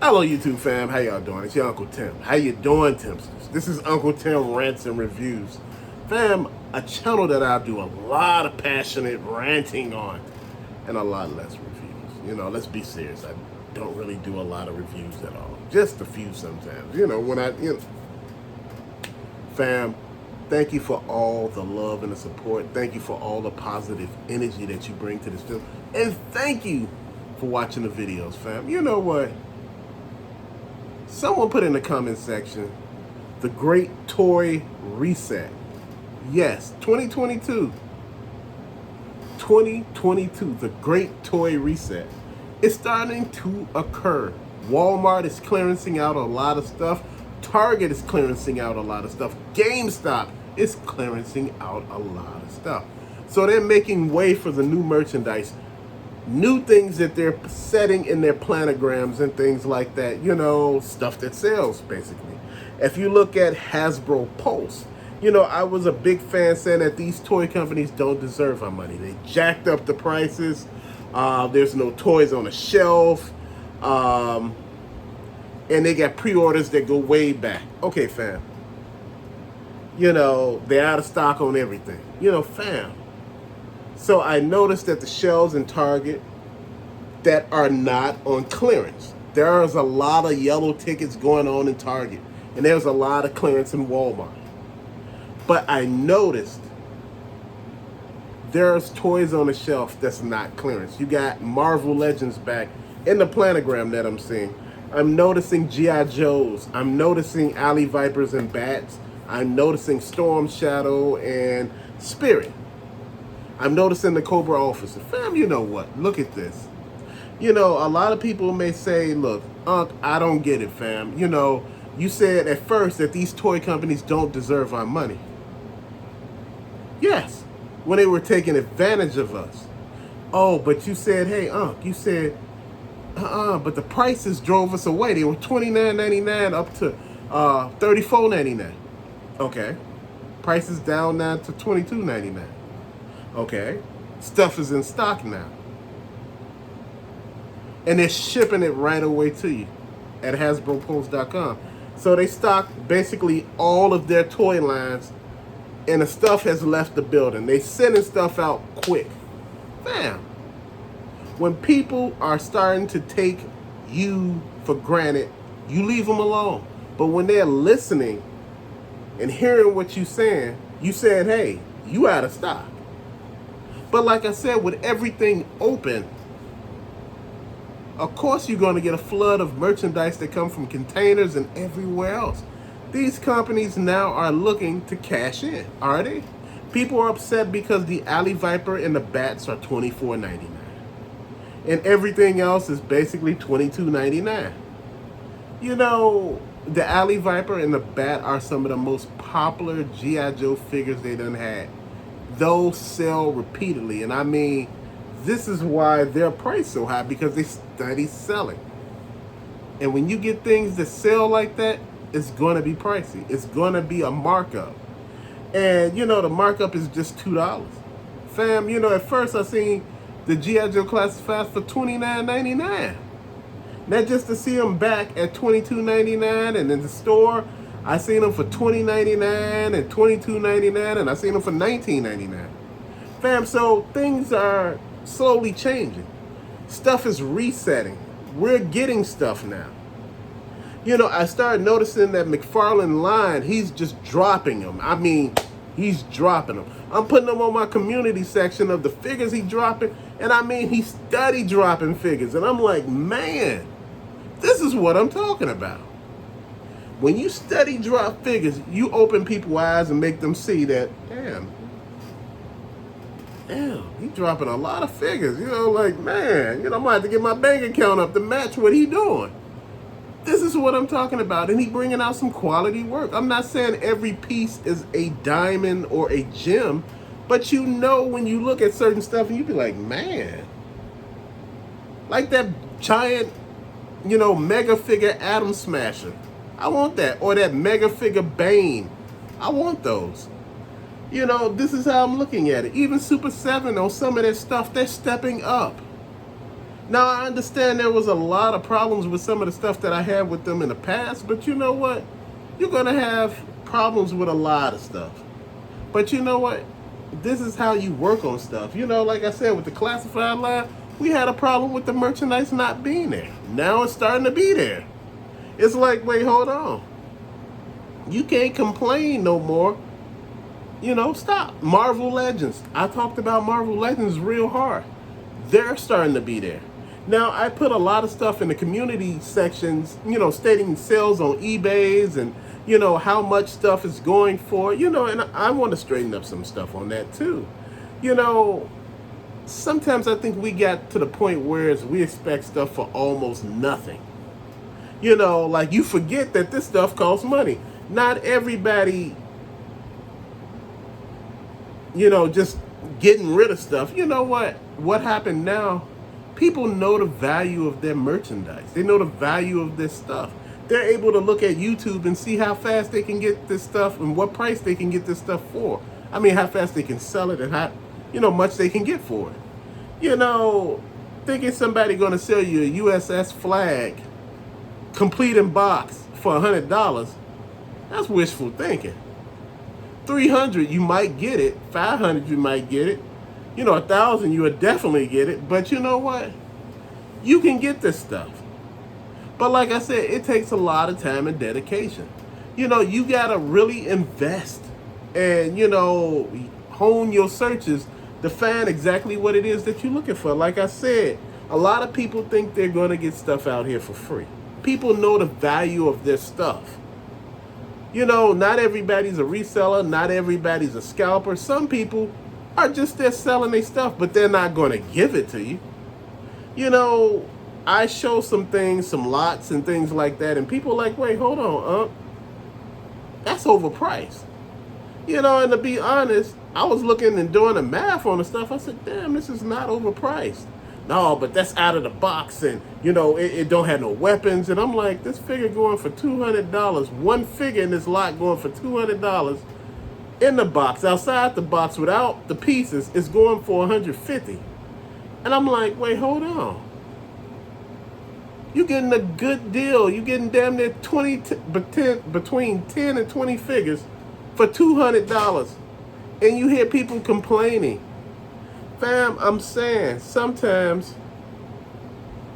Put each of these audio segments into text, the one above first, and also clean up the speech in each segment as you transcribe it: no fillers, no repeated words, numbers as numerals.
Hello YouTube fam, how y'all doing? It's your Uncle Tim. How you doing, Timsters? This is Uncle Tim Rants and Reviews. Fam, a channel that I do a lot of passionate ranting on and a lot less reviews. You know, let's be serious. I don't really do a lot of reviews at all. Just a few sometimes. Fam, thank you for all the love and the support. Thank you for all the positive energy that you bring to this film. And thank you for watching the videos, fam. You know what? Someone put in the comment section, the Great Toy Reset. Yes, 2022. 2022, the Great Toy Reset. It's starting to occur. Walmart is clearancing out a lot of stuff. Target is clearancing out a lot of stuff. GameStop is clearancing out a lot of stuff. So they're making way for the new merchandise. New things that they're setting in their planograms and things like that, you know, stuff that sells, basically. If you look at Hasbro Pulse, you know, I was a big fan saying that these toy companies don't deserve our money. They jacked up the prices. There's no toys on the shelf. And they got pre-orders that go way back. Okay, fam. You know, they're out of stock on everything. You know, fam. So I noticed that the shelves in Target that are not on clearance. There's a lot of yellow tickets going on in Target. And there's a lot of clearance in Walmart. But I noticed there's toys on the shelf that's not clearance. You got Marvel Legends back in the planogram that I'm seeing. I'm noticing G.I. Joes. I'm noticing Alley Vipers and Bats. I'm noticing Storm Shadow and Spirit. I'm noticing the Cobra Officer. Fam, you know what? Look at this. You know, a lot of people may say, look, Unc, I don't get it, fam. You know, you said at first that these toy companies don't deserve our money. Yes, when they were taking advantage of us. Oh, but you said, hey, Unc, you said, but the prices drove us away. They were $29.99 up to $34.99. Okay. Prices down now to $22.99. Okay, stuff is in stock now. And they're shipping it right away to you at HasbroPulse.com. So they stock basically all of their toy lines and the stuff has left the building. They sending stuff out quick. Fam, when people are starting to take you for granted, you leave them alone. But when they're listening and hearing what you're saying, you said, hey, you out of stock. But like I said, with everything open, of course you're going to get a flood of merchandise that come from containers and everywhere else. These companies now are looking to cash in, are they? People are upset because the Alley Viper and the Bats are $24.99. And everything else is basically $22.99. You know, the Alley Viper and the Bat are some of the most popular G.I. Joe figures they done had. Those sell repeatedly, and I mean, this is why they're priced so high, because they study selling. And when you get things that sell like that, it's going to be pricey. It's going to be a markup. And you know, the markup is just $2. Fam, you know, at first I seen the G.I. Joe Classifieds for $29.99. Not just to see them back at $22.99, and in the store I seen them for $20.99 and $22.99, and I seen them for $19.99. Fam, so things are slowly changing. Stuff is resetting. We're getting stuff now. You know, I started noticing that McFarlane line, he's just dropping them. I mean, he's dropping them. I'm putting them on my community section of the figures he's dropping, and I mean, he's steady dropping figures. And I'm like, man, this is what I'm talking about. When you study drop figures, you open people's eyes and make them see that, damn, he's dropping a lot of figures. You know, like, man, you know, I might have to get my bank account up to match what he's doing. This is what I'm talking about. And he bringing out some quality work. I'm not saying every piece is a diamond or a gem, but you know when you look at certain stuff and you be like, man, like that giant, you know, mega figure Atom Smasher. I want that. Or that mega figure Bane. I want those. You know, this is how I'm looking at it. Even Super 7 on some of that stuff, they're stepping up. Now, I understand there was a lot of problems with some of the stuff that I had with them in the past, but you know what? You're going to have problems with a lot of stuff. But you know what? This is how you work on stuff. You know, like I said, with the classified line, we had a problem with the merchandise not being there. Now it's starting to be there. It's like, wait, hold on. You can't complain no more. You know, stop. Marvel Legends. I talked about Marvel Legends real hard. They're starting to be there. Now, I put a lot of stuff in the community sections, you know, stating sales on eBays and, you know, how much stuff is going for, you know, and I want to straighten up some stuff on that too. You know, sometimes I think we got to the point where we expect stuff for almost nothing. You know, like you forget that this stuff costs money. Not everybody, you know, just getting rid of stuff. You know what? What happened now? People know the value of their merchandise. They know the value of this stuff. They're able to look at YouTube and see how fast they can get this stuff and what price they can get this stuff for. I mean, how fast they can sell it and how, you know, much they can get for it. You know, thinking somebody going to sell you a USS flag, complete in box for $100, that's wishful thinking. 300, you might get it. 500, you might get it. You know, 1,000, you would definitely get it. But you know what? You can get this stuff. But like I said, it takes a lot of time and dedication. You know, you got to really invest and, you know, hone your searches to find exactly what it is that you're looking for. Like I said, a lot of people think they're going to get stuff out here for free. People know the value of their stuff. You know, not everybody's a reseller. Not everybody's a scalper. Some people are just there selling their stuff, but they're not going to give it to you. You know, I show some things, some lots and things like that, and people are like, wait, hold on, that's overpriced. You know, and to be honest, I was looking and doing the math on the stuff. I said, damn, this is not overpriced. No, but that's out of the box, and, you know, it don't have no weapons. And I'm like, this figure going for $200, one figure in this lot going for $200, in the box, outside the box, without the pieces, is going for $150. And I'm like, wait, hold on. You're getting a good deal. You're getting damn near between 10 and 20 figures for $200. And you hear people complaining. Fam, I'm saying, sometimes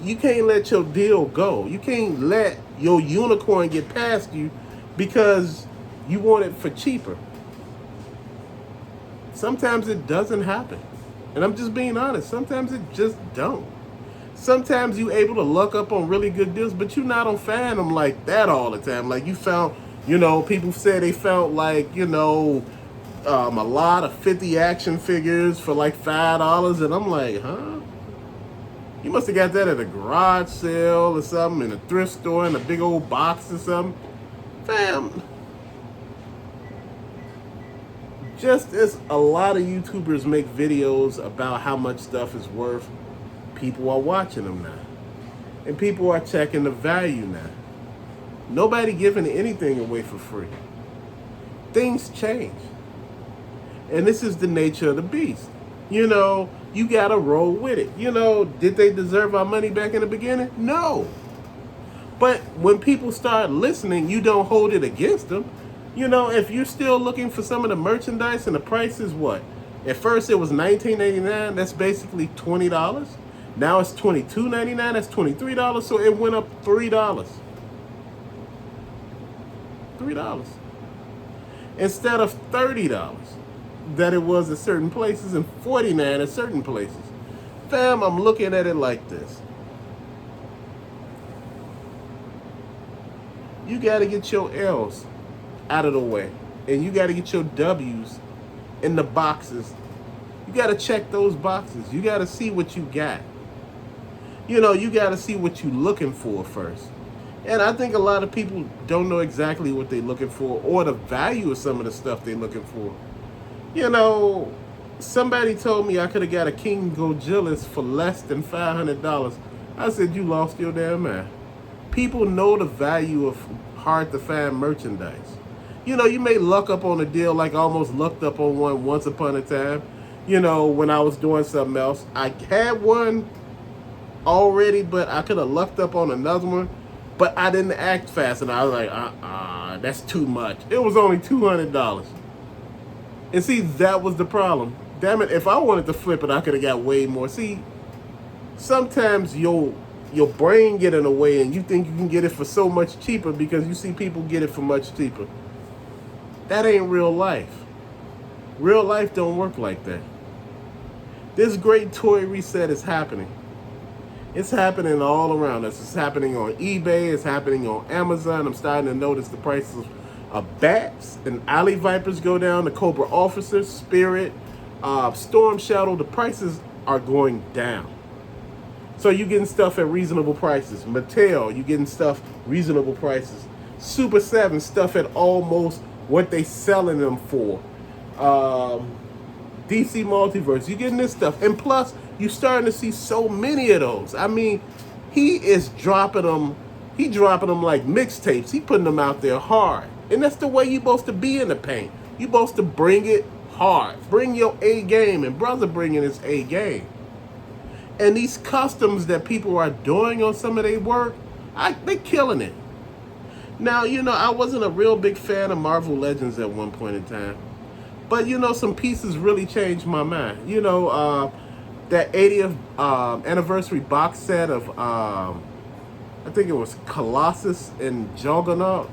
you can't let your deal go. You can't let your unicorn get past you because you want it for cheaper. Sometimes it doesn't happen. And I'm just being honest. Sometimes it just don't. Sometimes you're able to luck up on really good deals, but you're not on find them like that all the time. Like you found, you know, people say they found like, you know, a lot of 50 action figures for like $5. And I'm like, huh? You must have got that at a garage sale or something, in a thrift store, in a big old box or something. Fam, just as a lot of YouTubers make videos about how much stuff is worth, people are watching them now. And people are checking the value now. Nobody giving anything away for free. Things change. And this is the nature of the beast. You know, you gotta roll with it. You know, did they deserve our money back in the beginning? No. But when people start listening, you don't hold it against them. You know, if you're still looking for some of the merchandise and the price is what? At first it was $19.99, that's basically $20. Now it's $22.99, that's $23, so it went up $3. $3. Instead of $30 that it was at certain places and $49 at certain places. Fam, I'm looking at it like this. You gotta get your L's out of the way. And you gotta get your W's in the boxes. You gotta check those boxes. You gotta see what you got. You know, you gotta see what you're looking for first. And I think a lot of people don't know exactly what they're looking for or the value of some of the stuff they're looking for. You know, somebody told me I could have got a King Godzillas for less than $500. I said, you lost your damn mind. People know the value of hard to find merchandise. You know, you may luck up on a deal like I almost lucked up on one once upon a time. You know, when I was doing something else. I had one already, but I could have lucked up on another one. But I didn't act fast, and I was like, that's too much. It was only $200. And see, that was the problem. Damn it, if I wanted to flip it, I could have got way more. See, sometimes your brain get in the way and you think you can get it for so much cheaper because you see people get it for much cheaper. That ain't real life. Real life don't work like that. This great toy reset is happening. It's happening all around us. It's happening on eBay. It's happening on Amazon. I'm starting to notice the prices of bats and alley vipers go down. The Cobra Officer, Spirit, Storm Shadow. The prices are going down. So you're getting stuff at reasonable prices. Mattel, you're getting stuff reasonable prices. Super 7, stuff at almost what they selling them for. DC Multiverse, you're getting this stuff. And plus, you're starting to see so many of those. I mean, he is dropping them. He dropping them like mixtapes. He putting them out there hard. And that's the way you're supposed to be in the paint. You're supposed to bring it hard. Bring your A game. And brother bringing his A game. And these customs that people are doing on some of their work, they're killing it. Now, I wasn't a real big fan of Marvel Legends at one point in time. But, some pieces really changed my mind. That 80th anniversary box set of, I think it was Colossus and Juggernaut.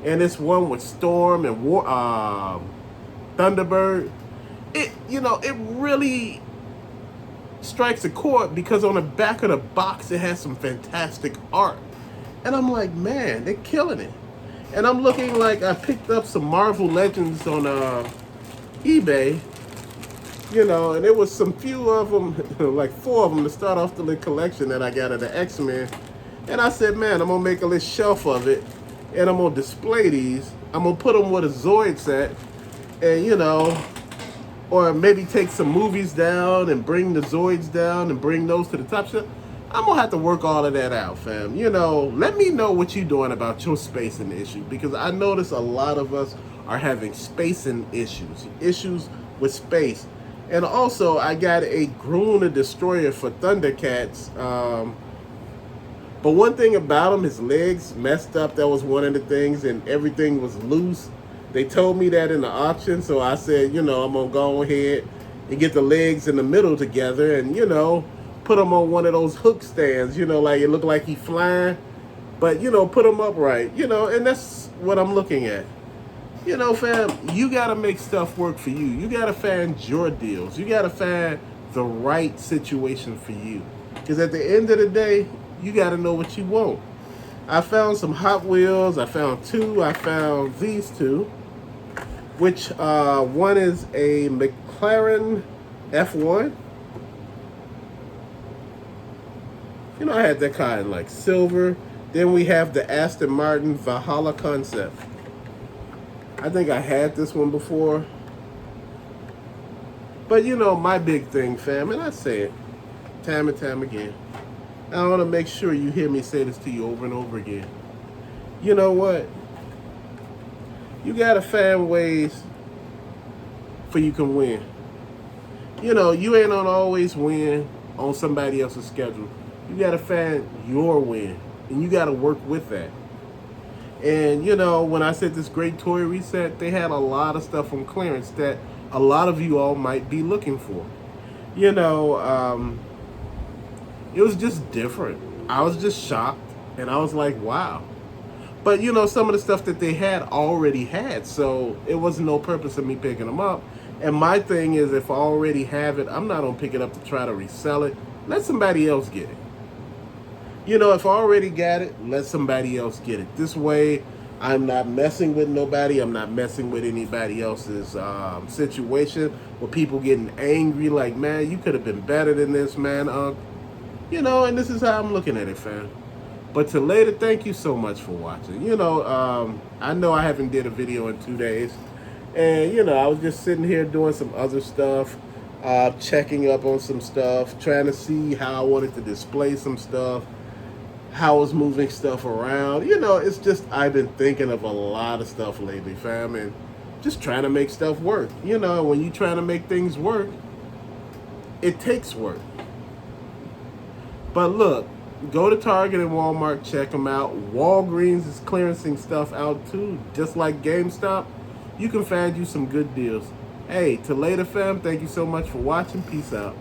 And this one with Storm and Thunderbird. It really strikes a chord because on the back of the box, it has some fantastic art. And I'm like, man, they're killing it. And I'm looking like I picked up some Marvel Legends on eBay, and there was some few of them, like 4 of them to start off the little collection that I got of the X-Men. And I said, man, I'm going to make a little shelf of it, and I'm going to display these. I'm going to put them with a Zoid set, and, or maybe take some movies down and bring the Zoids down and bring those to the top shelf. I'm going to have to work all of that out, fam. Let me know what you're doing about your spacing issue, because I notice a lot of us are having spacing issues with space. And also, I got a Gruna Destroyer for Thundercats. But one thing about him, his legs messed up. That was one of the things, and everything was loose. They told me that in the auction, so I said, I'm going to go ahead and get the legs in the middle together and, put them on one of those hook stands, like it looked like he flying. But, put them upright, and that's what I'm looking at. Fam, you got to make stuff work for you. You got to find your deals. You got to find the right situation for you. Because at the end of the day, you got to know what you want. I found some Hot Wheels. I found 2. I found these 2. Which one is a McLaren F1. I had that car in like silver. Then we have the Aston Martin Valhalla Concept. I think I had this one before. But my big thing, fam, and I say it time and time again. I want to make sure you hear me say this to you over and over again. You know what? You got to find ways for you can win. You ain't gonna always win on somebody else's schedule. You got to find your win, and you got to work with that. And, when I said this great toy reset, they had a lot of stuff on clearance that a lot of you all might be looking for. It was just different. I was just shocked, and I was like, wow. But, some of the stuff that they had already had, so it wasn't no purpose of me picking them up. And my thing is, if I already have it, I'm not going to pick it up to try to resell it. Let somebody else get it. If I already got it, let somebody else get it. This way, I'm not messing with nobody. I'm not messing with anybody else's situation where people getting angry like, man, you could have been better than this, man. And this is how I'm looking at it, fam. But to later, thank you so much for watching. I know I haven't did a video in 2 days. And, I was just sitting here doing some other stuff, checking up on some stuff, trying to see how I wanted to display some stuff, how I was moving stuff around. It's just I've been thinking of a lot of stuff lately, fam, and just trying to make stuff work. When you're trying to make things work, it takes work. But look, go to Target and Walmart, check them out. Walgreens is clearancing stuff out too, just like GameStop. You can find you some good deals. Hey, to later fam, thank you so much for watching. Peace out.